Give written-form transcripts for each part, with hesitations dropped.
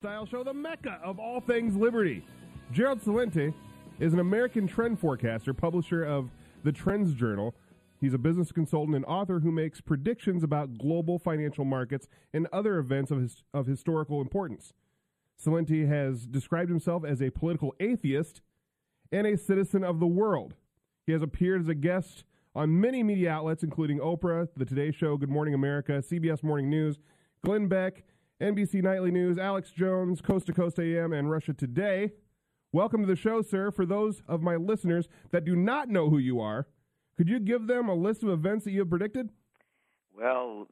lifestyle show, the mecca of all things liberty. Gerald Celente is an American trend forecaster, publisher of the TrendsJournal. He's a business consultant and author who makes predictions about global financial markets and other events of historical importance. Celente has described himself as a political atheist and a citizen of the world. He has appeared as a guest on many media outlets, including Oprah, The Today Show, Good Morning America, CBS Morning News, Glenn Beck, NBC Nightly News, Alex Jones, Coast to Coast AM, and Russia Today. Welcome to the show, sir. For those of my listeners that do not know who you are, could you give them a list of events that you have predicted? Well,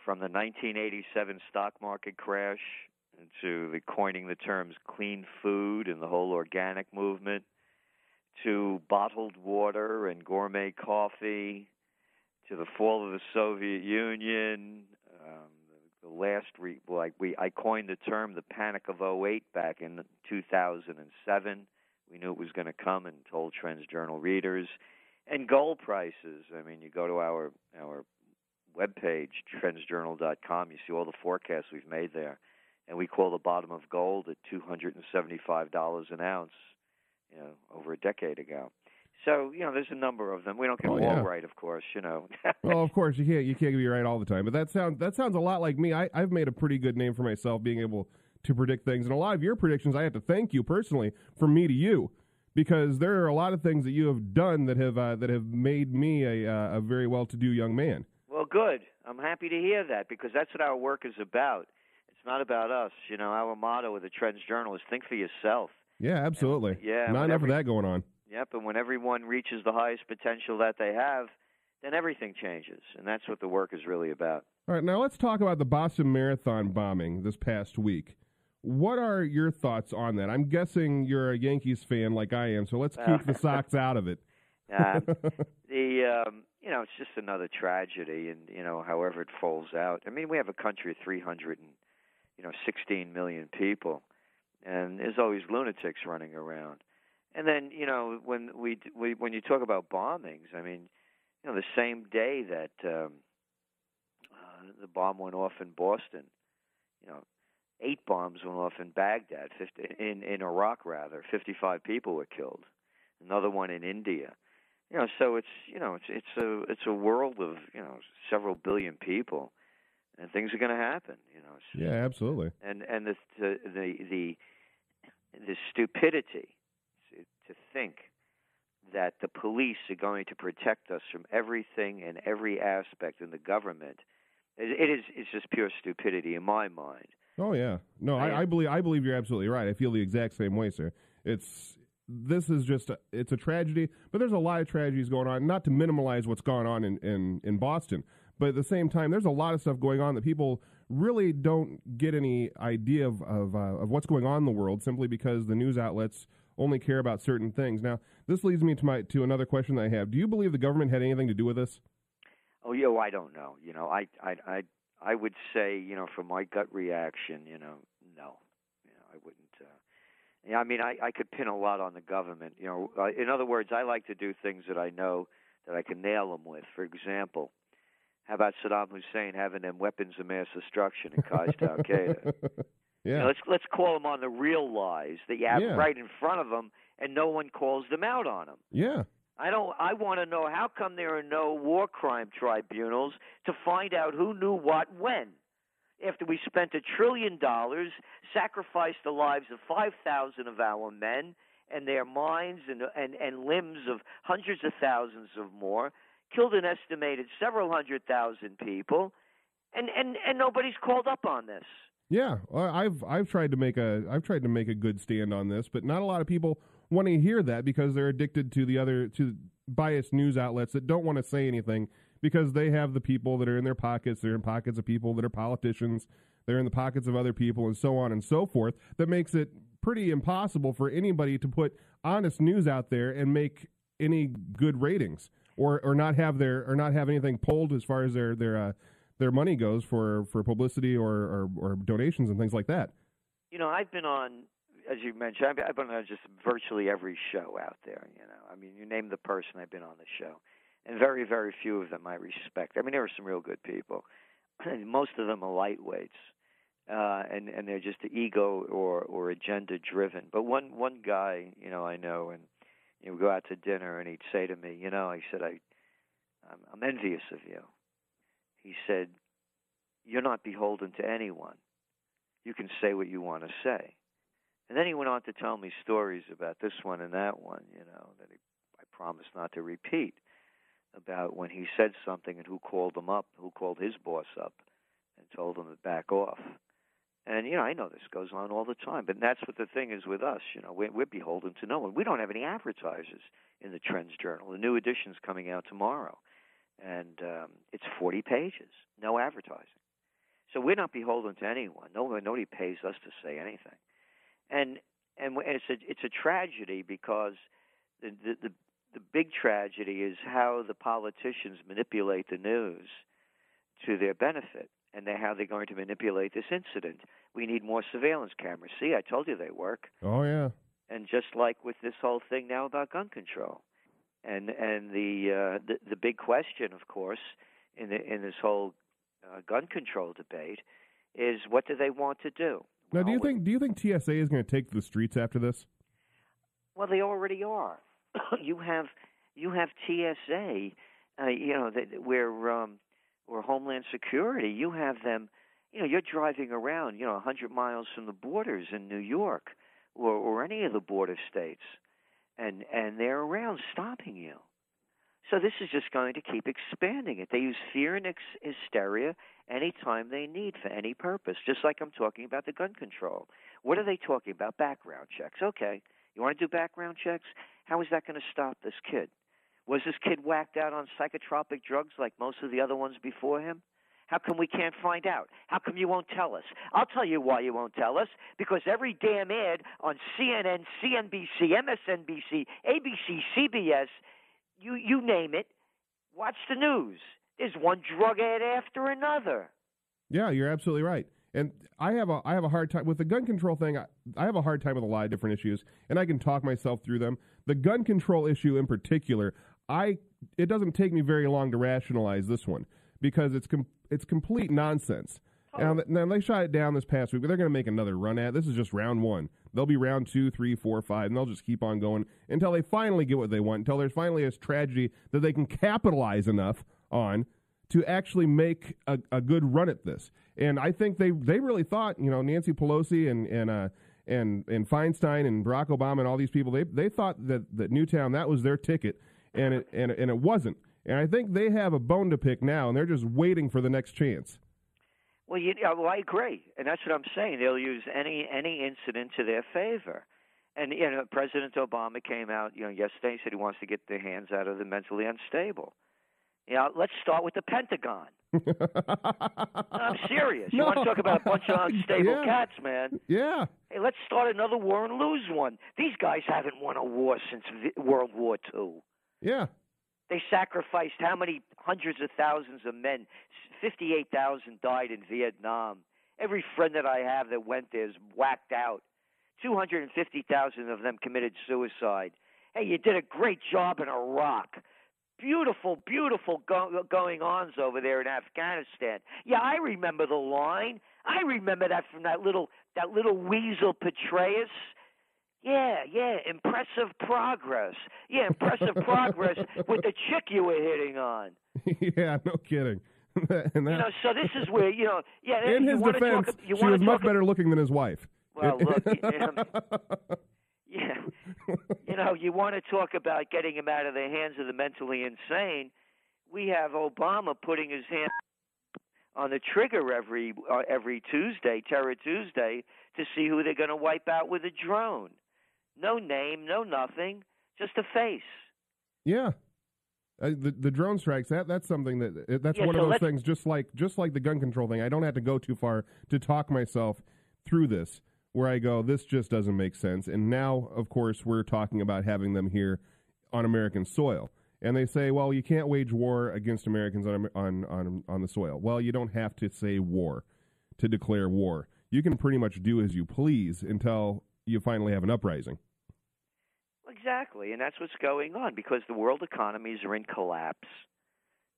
from the 1987 stock market crash to the coining the terms clean food and the whole organic movement, to bottled water and gourmet coffee, to the fall of the Soviet Union, I coined the term the Panic of '08 back in 2007. We knew it was going to come and told TrendsJournal readers. And gold prices. I mean, you go to our webpage, TrendsJournal.com, you see all the forecasts we've made there. And we call the bottom of gold at $275 an ounce, over a decade ago. So, there's a number of them. We don't get them all right, of course, Well, of course, you can't be right all the time. But that sounds a lot like me. I've made a pretty good name for myself being able to predict things. And a lot of your predictions, I have to thank you personally from me to you, because there are a lot of things that you have done that have made me a very well-to-do young man. Well, good. I'm happy to hear that, because that's what our work is about. It's not about us. Our motto of the TrendsJournal is think for yourself. Yeah, absolutely. And, not enough of that going on. Yep, and when everyone reaches the highest potential that they have, then everything changes, and that's what the work is really about. All right, now let's talk about the Boston Marathon bombing this past week. What are your thoughts on that? I'm guessing you're a Yankees fan like I am, so let's keep the Sox out of it. It's just another tragedy, and however it falls out. I mean, we have a country of 316 million people, and there's always lunatics running around. And then, when you talk about bombings, I mean, the same day that the bomb went off in Boston, 8 bombs went off in Baghdad, in Iraq rather. 55 people were killed. Another one in India. So it's a world of several billion people, and things are going to happen. Yeah, absolutely. And the stupidity to think that the police are going to protect us from everything and every aspect in the government, it's just pure stupidity in my mind. Oh yeah, no, I believe you're absolutely right. I feel the exact same way, sir. It's a tragedy, but there's a lot of tragedies going on. Not to minimize what's going on in Boston, but at the same time, there's a lot of stuff going on that people really don't get any idea of what's going on in the world, simply because the news outlets only care about certain things. Now, this leads me to another question that I have. Do you believe the government had anything to do with this? Oh, I don't know. I would say, from my gut reaction, no. I wouldn't. I could pin a lot on the government. In other words, I like to do things that I know that I can nail them with. For example, how about Saddam Hussein having them weapons of mass destruction in Qais to Al-Qaeda? Yeah. Let's call them on the real lies that you have right in front of them, and no one calls them out on them. Yeah. I want to know, how come there are no war crime tribunals to find out who knew what when? After we spent $1 trillion, sacrificed the lives of 5,000 of our men and their minds and limbs of hundreds of thousands of more, killed an estimated several 100,000 people, and nobody's called up on this. Yeah, I've tried to make a good stand on this, but not a lot of people want to hear that, because they're addicted to biased news outlets that don't want to say anything, because they have the people that are in their pockets. They're in pockets of people that are politicians. They're in the pockets of other people, and so on and so forth. That makes it pretty impossible for anybody to put honest news out there and make any good ratings, or not have anything pulled as far as their money goes for publicity or donations and things like that. I've been on, as you mentioned, I've been on just virtually every show out there. You name the person, I've been on the show, and very, very few of them I respect. There are some real good people. Most of them are lightweights. and they're just ego or agenda driven. But one guy, I know, and we go out to dinner, and he'd say to me, I said, I'm envious of you. He said, you're not beholden to anyone. You can say what you want to say. And then he went on to tell me stories about this one and that one, that I promised not to repeat, about when he said something and who called him up, who called his boss up and told him to back off. And, I know this goes on all the time, but that's what the thing is with us. We're beholden to no one. We don't have any advertisers in the Trends Journal. The new edition's coming out tomorrow, and it's 40 pages, no advertising. So we're not beholden to anyone. Nobody pays us to say anything. And it's a tragedy, because the big tragedy is how the politicians manipulate the news to their benefit, and how they're going to manipulate this incident. We need more surveillance cameras. See, I told you they work. Oh, yeah. And just like with this whole thing now about gun control, and the big question, of course, in this whole gun control debate is, what do they want to do? Now, do you think TSA is going to take to the streets after this? Well, they already are. You have TSA, where Homeland Security. You have them. You're driving around, 100 miles from the borders in New York or any of the border states, and they're around stopping you. So this is just going to keep expanding it. They use fear and hysteria anytime they need for any purpose, just like I'm talking about the gun control. What are they talking about? Background checks. Okay, you want to do background checks? How is that going to stop this kid? Was this kid whacked out on psychotropic drugs like most of the other ones before him? How come we can't find out? How come you won't tell us? I'll tell you why you won't tell us. Because every damn ad on CNN, CNBC, MSNBC, ABC, CBS, you name it, watch the news. There's one drug ad after another. Yeah, you're absolutely right. And I have a hard time with the gun control thing. I have a hard time with a lot of different issues, and I can talk myself through them. The gun control issue in particular, it doesn't take me very long to rationalize this one, because it's complete nonsense. Oh. Now they shot it down this past week, but they're going to make another run at it. This is just round one. There'll be round 2, 3, 4, 5, and they'll just keep on going until they finally get what they want, until there's finally a tragedy that they can capitalize enough on to actually make a good run at this. And I think they really thought, Nancy Pelosi and Feinstein and Barack Obama and all these people, they thought that Newtown, that was their ticket, and it wasn't. And I think they have a bone to pick now, and they're just waiting for the next chance. Well, I agree, and that's what I'm saying. They'll use any incident to their favor. And President Obama came out, yesterday, and said he wants to get their hands out of the mentally unstable. Let's start with the Pentagon. I'm serious. You want to talk about a bunch of unstable cats, man? Yeah. Hey, let's start another war and lose one. These guys haven't won a war since World War II. Yeah. They sacrificed how many hundreds of thousands of men? 58,000 died in Vietnam. Every friend that I have that went there is whacked out. 250,000 of them committed suicide. Hey, you did a great job in Iraq. Beautiful, beautiful going-ons over there in Afghanistan. Yeah, I remember the line. I remember that from that little weasel Petraeus. Yeah, impressive progress. Yeah, impressive progress with the chick you were hitting on. Yeah, no kidding. So this is where, in his defense, she was much better looking than his wife. Well, look, you want to talk about getting him out of the hands of the mentally insane. We have Obama putting his hand on the trigger every Tuesday, Terror Tuesday, to see who they're going to wipe out with a drone. No name, no nothing, just a face. Yeah. The drone strikes, that's something that's one of those things, just like the gun control thing. I don't have to go too far to talk myself through this, where I go, this just doesn't make sense. And now, of course, we're talking about having them here on American soil. And they say, well, you can't wage war against Americans on the soil. Well, you don't have to say war to declare war. You can pretty much do as you please until you finally have an uprising. Exactly, and that's what's going on, because the world economies are in collapse.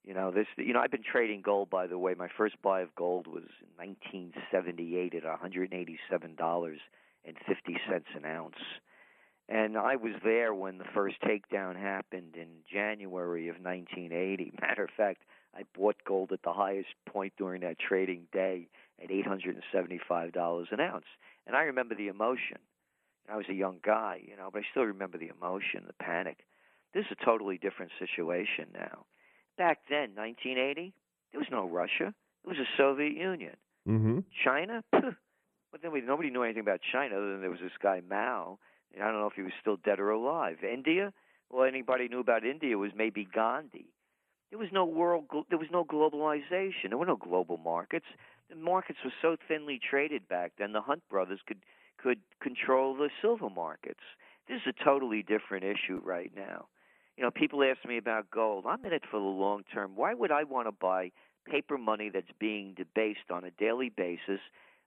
I've been trading gold, by the way. My first buy of gold was in 1978 at $187.50 an ounce. And I was there when the first takedown happened in January of 1980. Matter of fact, I bought gold at the highest point during that trading day at $875 an ounce. And I remember the emotion. I was a young guy, but I still remember the emotion, the panic. This is a totally different situation now. Back then, 1980, there was no Russia. It was the Soviet Union. Mm-hmm. China? But then nobody knew anything about China other than there was this guy Mao. And I don't know if he was still dead or alive. India? Well, anybody knew about India was maybe Gandhi. There was no there was no globalization. There were no global markets. The markets were so thinly traded back then. The Hunt brothers could control the silver markets. This is a totally different issue right now. People ask me about gold. I'm in it for the long term. Why would I want to buy paper money that's being debased on a daily basis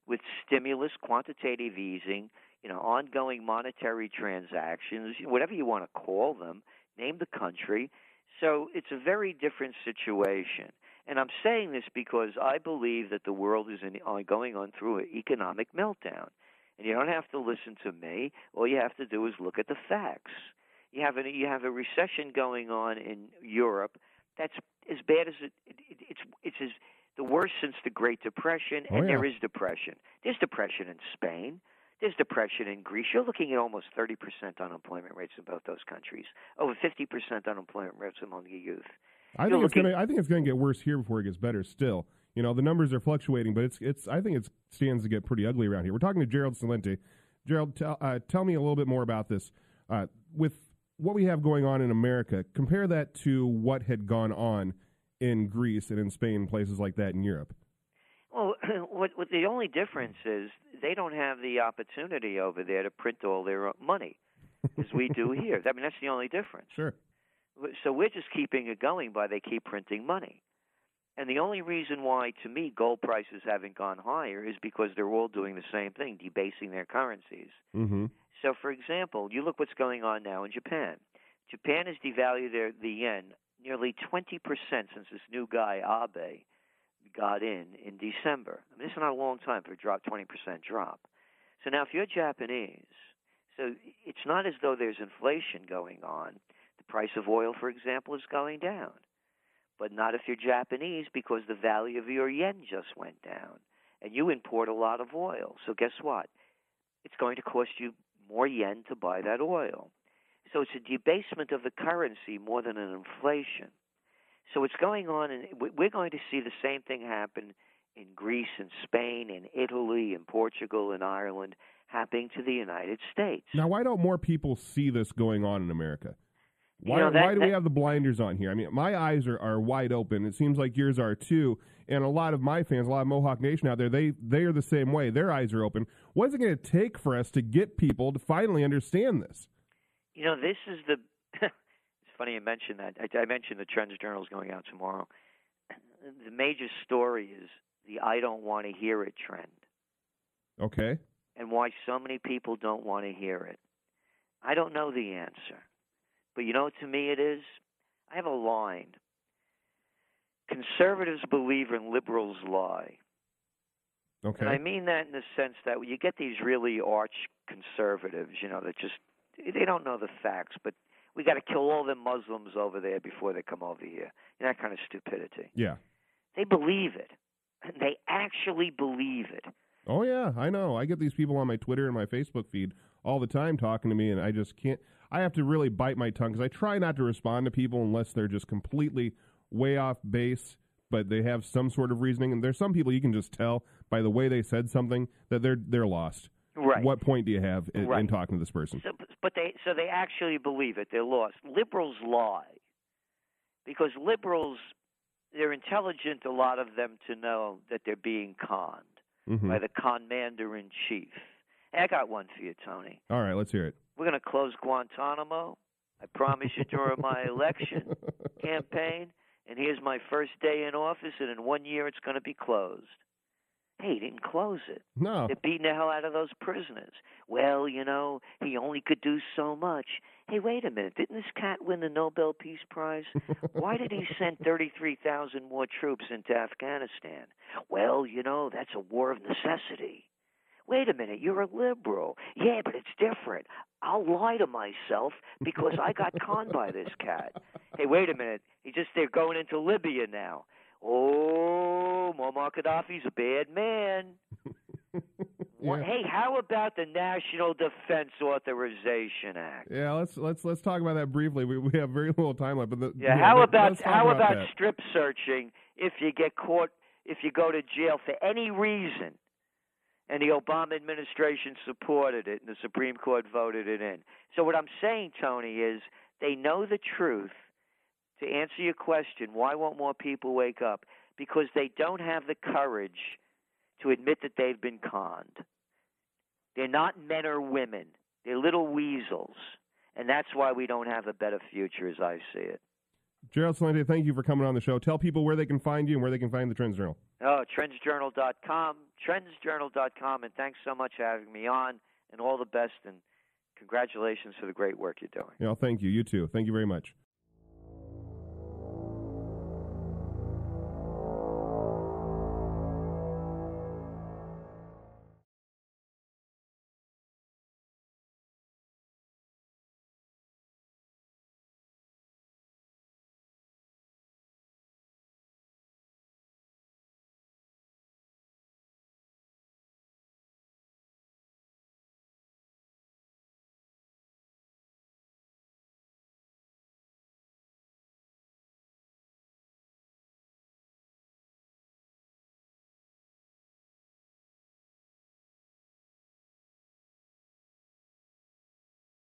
with stimulus, quantitative easing, ongoing monetary transactions, whatever you want to call them, name the country. So it's a very different situation. And I'm saying this because I believe that the world is going on through an economic meltdown. And you don't have to listen to me. All you have to do is look at the facts. You have a recession going on in Europe that's as bad as it's the worst since the Great Depression, and there is depression. There's depression in Spain. There's depression in Greece. You're looking at almost 30% unemployment rates in both those countries. Over 50% unemployment rates among the youth. I think it's going to get worse here before it gets better. Still, the numbers are fluctuating, but I think it stands to get pretty ugly around here. We're talking to Gerald Celente. Gerald, tell me a little bit more about this. With what we have going on in America, compare that to what had gone on in Greece and in Spain, places like that in Europe. Well, what the only difference is they don't have the opportunity over there to print all their money as we do here. I mean, that's the only difference. Sure. So we're just keeping it going by they keep printing money. And the only reason why, to me, gold prices haven't gone higher is because they're all doing the same thing, debasing their currencies. Mm-hmm. So, for example, you look what's going on now in Japan. Japan has devalued the yen nearly 20% since this new guy, Abe, got in December. I mean, this is not a long time for a 20% drop. So now if you're Japanese, so it's not as though there's inflation going on. The price of oil, for example, is going down. But not if you're Japanese, because the value of your yen just went down. And you import a lot of oil. So guess what? It's going to cost you more yen to buy that oil. So it's a debasement of the currency more than an inflation. So it's going on, and we're going to see the same thing happen in Greece and Spain and Italy and Portugal and Ireland happening to the United States. Now, why don't more people see this going on in America? Why do we have the blinders on here? I mean, my eyes are wide open. It seems like yours are too. And a lot of my fans, a lot of Mohawk Nation out there, they are the same way. Their eyes are open. What is it going to take for us to get people to finally understand this? This is the... It's funny you mentioned that. I mentioned the TrendsJournal is going out tomorrow. The major story is the I don't want to hear it trend. Okay. And why so many people don't want to hear it. I don't know the answer. But to me it is? I have a line. Conservatives believe and liberals lie. Okay. And I mean that in the sense that you get these really arch conservatives, that just, they don't know the facts, but we got to kill all the Muslims over there before they come over here. That kind of stupidity. Yeah. They believe it. They actually believe it. Oh, yeah, I know. I get these people on my Twitter and my Facebook feed all the time talking to me, and I just can't. I have to really bite my tongue because I try not to respond to people unless they're just completely way off base, but they have some sort of reasoning. And there's some people you can just tell by the way they said something that they're lost. Right. What point do you have in talking to this person? So they actually believe it. They're lost. Liberals lie because liberals, they're intelligent, a lot of them, to know that they're being conned by the commander-in-chief. Hey, I got one for you, Tony. All right, let's hear it. We're going to close Guantanamo. I promise you during my election campaign, and here's my first day in office, and in 1 year it's going to be closed. Hey, he didn't close it. No. They're beating the hell out of those prisoners. Well, he only could do so much. Hey, wait a minute. Didn't this cat win the Nobel Peace Prize? Why did he send 33,000 more troops into Afghanistan? Well, that's a war of necessity. Wait a minute, you're a liberal. Yeah, but it's different. I'll lie to myself because I got conned by this cat. Hey, wait a minute. They're going into Libya now. Oh, Muammar Gaddafi's a bad man. Yeah. Hey, how about the National Defense Authorization Act? Yeah, let's talk about that briefly. We have very little time left. But how about that. strip searching if you get caught, if you go to jail for any reason? And the Obama administration supported it, and the Supreme Court voted it in. So what I'm saying, Tony, is they know the truth. To answer your question, why won't more people wake up? Because they don't have the courage to admit that they've been conned. They're not men or women. They're little weasels. And that's why we don't have a better future as I see it. Gerald Celente, thank you for coming on the show. Tell people where they can find you and where they can find the Trends Journal. Oh, TrendsJournal.com, TrendsJournal.com, and thanks so much for having me on, and all the best, and congratulations for the great work you're doing. Yeah, thank you. You too. Thank you very much.